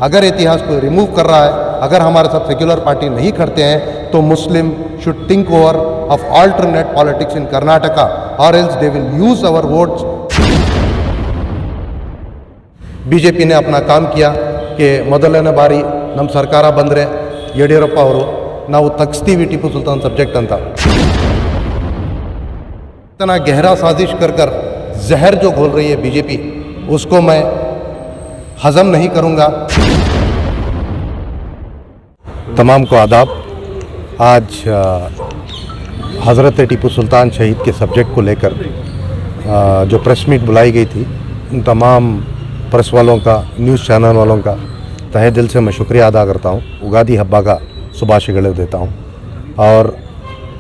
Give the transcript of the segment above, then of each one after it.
अगर इतिहास को रिमूव कर रहा है, अगर हमारे साथ सेक्युलर पार्टी नहीं करते हैं तो Muslim should think over of alternate politics in Karnataka और else they will use our votes. BJP ने अपना काम किया कि ಮೊದಲನೇ ಬಾರಿ ನಮ್ಮ ಸರ್ಕಾರ ಬಂದರೆ ಯಡಿಯೂರಪ್ಪ ಅವರು ನಾವು ತಗ್ಸ್ತೀವಿ ಟಿಪ್ಪು ಸುಲ್ತಾನ್ सब्जेक्ट ಅಂತ इतना गहरा साजिश कर कर जहर जो घोल रही है बीजेपी, उसको मैं हजम नहीं करूंगा। तमाम को आदाब। आज हज़रत टीपू सुल्तान शहीद के सब्जेक्ट को लेकर जो प्रेस मीट बुलाई गई थी, उन तमाम प्रेस वालों का, न्यूज़ चैनल वालों का तहे दिल से मैं शुक्रिया अदा करता हूँ। उगादी हब्बा का शुभाशयಗಳು देता हूँ। और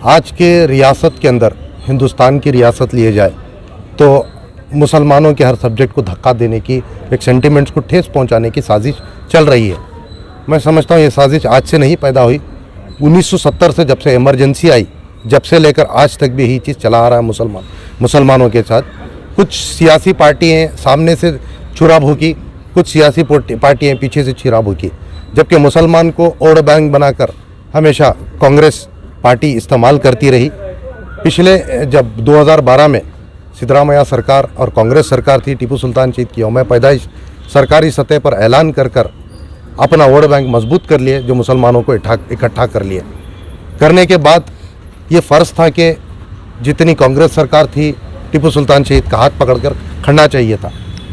आज के रियासत के अंदर हिंदुस्तान की रियासत लिए जाए तो मुसलमानों के हर सब्जेक्ट को धक्का देने की, एक सेंटिमेंट्स को ठेस पहुंचाने की साजिश चल रही है। मैं समझता हूँ ये साजिश आज से नहीं पैदा हुई। 1970 से जब से इमरजेंसी आई, जब से लेकर आज तक भी यही चीज़ चला आ रहा है मुसलमानों के साथ। कुछ सियासी पार्टियाँ सामने से छुरा भूकी, कुछ सियासी पार्टियाँ पीछे से छुरा भूकी, जबकि मुसलमान को वोट बैंक बनाकर हमेशा कांग्रेस पार्टी इस्तेमाल करती रही। पिछले जब 2012 में सिद्धरामैया सरकार और कांग्रेस सरकार थी, टीपू सुल्तान शहीद की यौम पैदाइश सरकारी सतह पर ऐलान कर कर अपना वोट बैंक मजबूत कर लिए, जो मुसलमानों को इकट्ठा कर लिए। करने के बाद ये फ़र्ज़ था कि जितनी कांग्रेस सरकार थी, टीपू सुल्तान शहीद का हाथ पकड़कर खड़ना चाहिए था।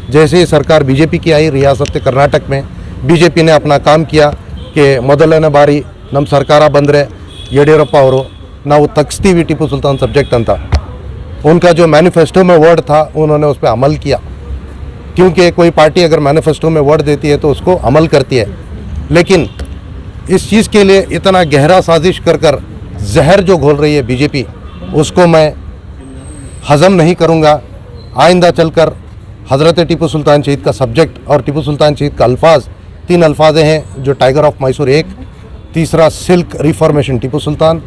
जैसे ही सरकार बीजेपी की आई रियासत कर्नाटक में, बीजेपी ने अपना काम किया कि ಮೊದಲನೇ ಬಾರಿ ನಮ್ಮ ಸರ್ಕಾರ ಬಂದರೆ ಯಡಿಯೂರಪ್ಪ ಅವರು ನಾವು ತಗ್ಸ್ತೀವಿ टीपू सुल्तान सब्जेक्ट ಅಂತ। उनका जो मैनिफेस्टो में वर्ड था उन्होंने उस पर अमल किया, क्योंकि कोई पार्टी अगर मैनिफेस्टो में वर्ड देती है तो उसको अमल करती है। लेकिन इस चीज़ के लिए इतना गहरा साजिश कर कर जहर जो घोल रही है बीजेपी, उसको मैं हजम नहीं करूँगा। आइंदा चलकर हज़रत टीपू सुल्तान शहीद का सब्जेक्ट और टीपू सुल्तान शहीद का अल्फाज, 3 अल्फाज हैं जो टाइगर ऑफ मैसूर 1, तीसरा silk reformation Tipu Sultan,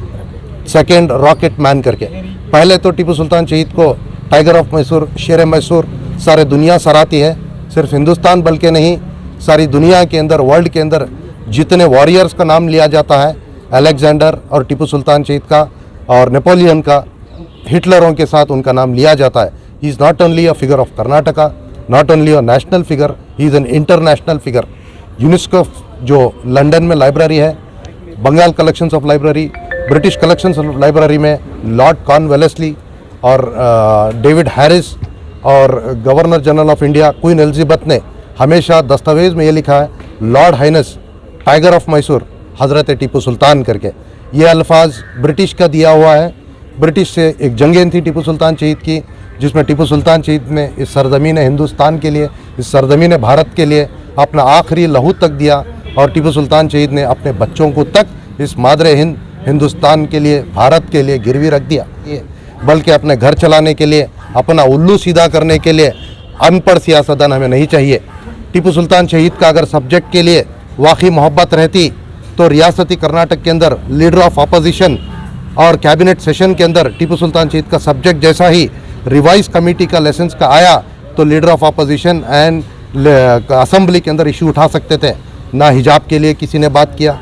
second rocket man करके। पहले तो टीपू सुल्तान शहीद को टाइगर ऑफ मैसूर, शेर मैसूर सारे दुनिया सराहती है। सिर्फ हिंदुस्तान बल्कि नहीं, सारी दुनिया के अंदर, वर्ल्ड के अंदर जितने वॉरियर्स का नाम लिया जाता है, अलेक्जेंडर और टीपू सुल्तान शहीद का और नेपोलियन का, हिटलरों के साथ उनका नाम लिया जाता है। He is not only a figure of Karnataka, not only a national figure, he is an international figure. UNESCO जो लंदन में लाइब्रेरी है, Bengal collections of library, British collections of library में लॉर्ड कॉर्नवेलिस और डेविड हैरिस और Governor General of India Queen Elizabeth ने हमेशा दस्तावेज़ में ये लिखा है, Lord Highness tiger of Mysore हज़रत टीपू सुल्तान करके। ये अल्फाज ब्रिटिश का दिया हुआ है। ब्रिटिश से एक जंगें थी टीपू सुल्तान शहीद की, जिसमें टीपू सुल्तान शहीद ने इस सरजमीन हिंदुस्तान के लिए, इस सरजमीन भारत के लिए अपना आखिरी लहू तक दिया। और टीपू सुल्तान शहीद ने अपने बच्चों को तक इस मादरे हिंद, हिंदुस्तान के लिए, भारत के लिए गिरवी रख दिया। बल्कि अपने घर चलाने के लिए, अपना उल्लू सीधा करने के लिए अनपढ़ सियासतदान हमें नहीं चाहिए। टीपू सुल्तान शहीद का अगर सब्जेक्ट के लिए वाकई मोहब्बत रहती तो रियासती कर्नाटक के अंदर लीडर ऑफ अपोजिशन और कैबिनेट सेशन के अंदर टीपू सुल्तान शहीद का सब्जेक्ट जैसा ही रिवाइज कमेटी का लेसेंस का आया तो leader of opposition and assembly के अंदर इशू उठा सकते थे। ना हिजाब के लिए किसी ने बात किया,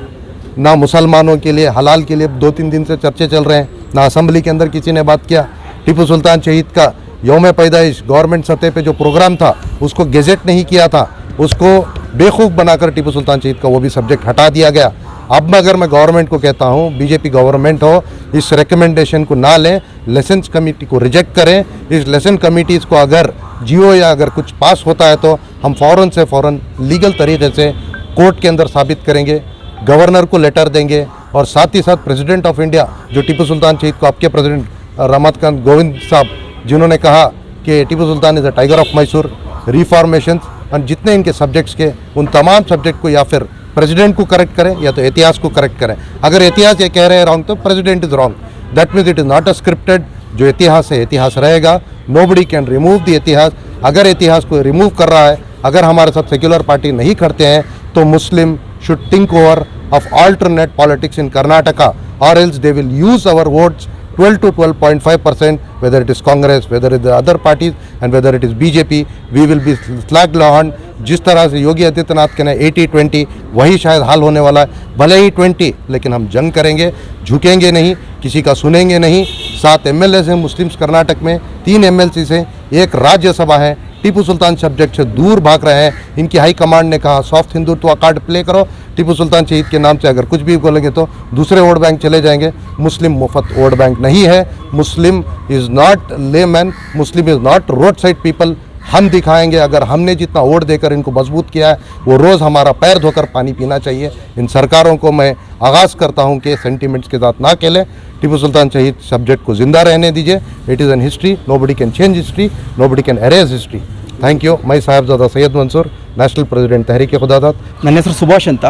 ना मुसलमानों के लिए हलाल के लिए 2-3 दिन से चर्चे चल रहे हैं, ना असेंबली के अंदर किसी ने बात किया। टीपू सुल्तान शहीद का यौम पैदाइश गवर्नमेंट सतह पे जो प्रोग्राम था उसको गेजेट नहीं किया था, उसको बेवकूफ़ बनाकर टीपू सुल्तान शहीद का वो भी सब्जेक्ट हटा दिया गया। अब अगर मैं गवर्नमेंट को कहता हूँ, बीजेपी गवर्नमेंट हो, इस रिकमेंडेशन को ना लें, लेसन कमेटी को रिजेक्ट करें। इस लेसन कमेटीज़ को अगर जियो या अगर कुछ पास होता है तो हम फ़ौरन लीगल तरीके से कोर्ट के अंदर साबित करेंगे, गवर्नर को लेटर देंगे और साथ ही साथ प्रेसिडेंट ऑफ इंडिया जो टीपू सुल्तान शहीद को, आपके प्रेसिडेंट रमाकांत कोविंद साहब, जिन्होंने कहा कि Tipu Sultan is a tiger of Mysore, reformation और जितने इनके सब्जेक्ट्स के, उन तमाम सब्जेक्ट को या फिर प्रेसिडेंट को करेक्ट करें या तो इतिहास को करेक्ट करें। अगर इतिहास ये कह रहे हैं रॉन्ग तो president is wrong. That means it is not a scripted. जो इतिहास है इतिहास रहेगा, नोबडी कैन रिमूव द इतिहास। अगर इतिहास को रिमूव कर रहा है, अगर हमारे साथ सेक्युलर पार्टी नहीं करते हैं तो Muslim should think over of alternate politics in Karnataka और else they will use our votes 12 to 12.5%, whether it is Congress, whether it is the other parties and whether it is BJP, we will be slacked on. जिस तरह से योगी आदित्यनाथ के ना 80-20 वही शायद हाल होने वाला है, भले ही 20, लेकिन हम जंग करेंगे, झुकेंगे नहीं, किसी का सुनेंगे नहीं। 7 MLAs हैं मुस्लिम्स कर्नाटक में, 3 MLCs हैं, एक राज्यसभा है, टीपू सुल्तान सब्जेक्ट से दूर भाग रहे हैं। इनकी हाई कमांड ने कहा सॉफ्ट हिंदुत्व कार्ड प्ले करो, टीपू सुल्तान शहीद के नाम से अगर कुछ भी बोलेंगे तो दूसरे वोट बैंक चले जाएंगे। मुस्लिम मुफ्त वोट बैंक नहीं है। Muslim is not layman, Muslim is not roadside people. हम दिखाएंगे, अगर हमने जितना वोट देकर इनको मजबूत किया है वो रोज़ हमारा पैर धोकर पानी पीना चाहिए। इन सरकारों को मैं आगाज़ करता हूं कि सेंटिमेंट्स के साथ ना खेलें, टीपू सुल्तान शहीद सब्जेक्ट को ज़िंदा रहने दीजिए। It is an history, nobody can change history, nobody can erase history. Thank you. My Sahebzada Syed Mansoor, national president Tehreek-e Khudadad. ನನ್ನ ಹೆಸರು ಸುಭಾಷ್ ಅಂತ.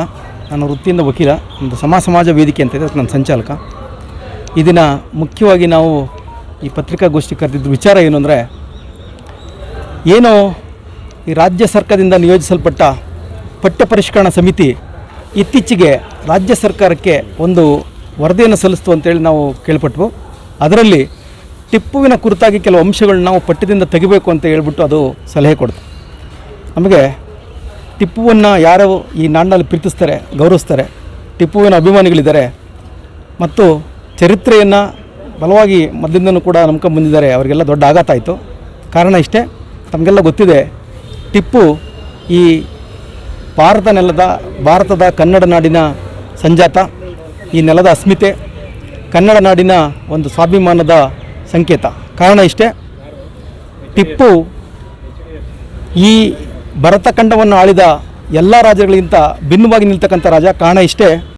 ನಾನು ವೃತ್ತಿಯಿಂದ ವಕೀಲ. ಒಂದು ಸಮಾಜ ವೇದಿಕೆ ಅಂತ ಇದೆ, ನನ್ನ ಸಂಚಾಲಕ. ಈ ದಿನ ಮುಖ್ಯವಾಗಿ ನಾವು ಈ ಪತ್ರಿಕಾಗೋಷ್ಠಿ ಕರೆದಿದ್ದ ವಿಚಾರ ಏನು ಅಂದರೆ, ಏನು ಈ ರಾಜ್ಯ ಸರ್ಕಾರದಿಂದ ನಿಯೋಜಿಸಲ್ಪಟ್ಟ ಪಠ್ಯ ಪರಿಷ್ಕರಣಾ ಸಮಿತಿ ಇತ್ತೀಚೆಗೆ ರಾಜ್ಯ ಸರ್ಕಾರಕ್ಕೆ ಒಂದು ವರದಿಯನ್ನು ಸಲ್ಲಿಸ್ತು ಅಂತೇಳಿ ನಾವು ಕೇಳ್ಪಟ್ವು. ಅದರಲ್ಲಿ ಟಿಪ್ಪುವಿನ ಕುರಿತಾಗಿ ಕೆಲವು ಅಂಶಗಳನ್ನ ನಾವು ಪಠ್ಯದಿಂದ ತೆಗಿಬೇಕು ಅಂತ ಹೇಳ್ಬಿಟ್ಟು ಅದು ಸಲಹೆ ಕೊಡ್ತು ನಮಗೆ. ಟಿಪ್ಪುವನ್ನು ಯಾರು ಈ ನಾಡಿನಲ್ಲಿ ಪ್ರೀತಿಸ್ತಾರೆ, ಗೌರವಿಸ್ತಾರೆ, ಟಿಪ್ಪುವಿನ ಅಭಿಮಾನಿಗಳಿದ್ದಾರೆ ಮತ್ತು ಚರಿತ್ರೆಯನ್ನು ಬಲವಾಗಿ ಮೊದಲಿಂದನೂ ಕೂಡ ನಂಬ್ಕೊಂಡು ಬಂದಿದ್ದಾರೆ, ಅವರಿಗೆಲ್ಲ ದೊಡ್ಡ ಆಘಾತ ಆಯಿತು. ಕಾರಣ ಇಷ್ಟೇ, ತಮಗೆಲ್ಲ ಗೊತ್ತಿದೆ, ಟಿಪ್ಪು ಈ ಭಾರತದ ಕನ್ನಡ ನಾಡಿನ ಸಂಜಾತ, ಈ ನೆಲದ ಅಸ್ಮಿತೆ, ಕನ್ನಡ ನಾಡಿನ ಒಂದು ಸ್ವಾಭಿಮಾನದ ಸಂಕೇತ. ಕಾರಣ ಇಷ್ಟೇ, ಟಿಪ್ಪು ಈ ಭರತಖಂಡವನ್ನು ಆಳಿದ ಎಲ್ಲ ರಾಜ್ಯಗಳಿಗಿಂತ ಭಿನ್ನವಾಗಿ ನಿಲ್ತಕ್ಕಂಥ ರಾಜ. ಕಾರಣ ಇಷ್ಟೇ,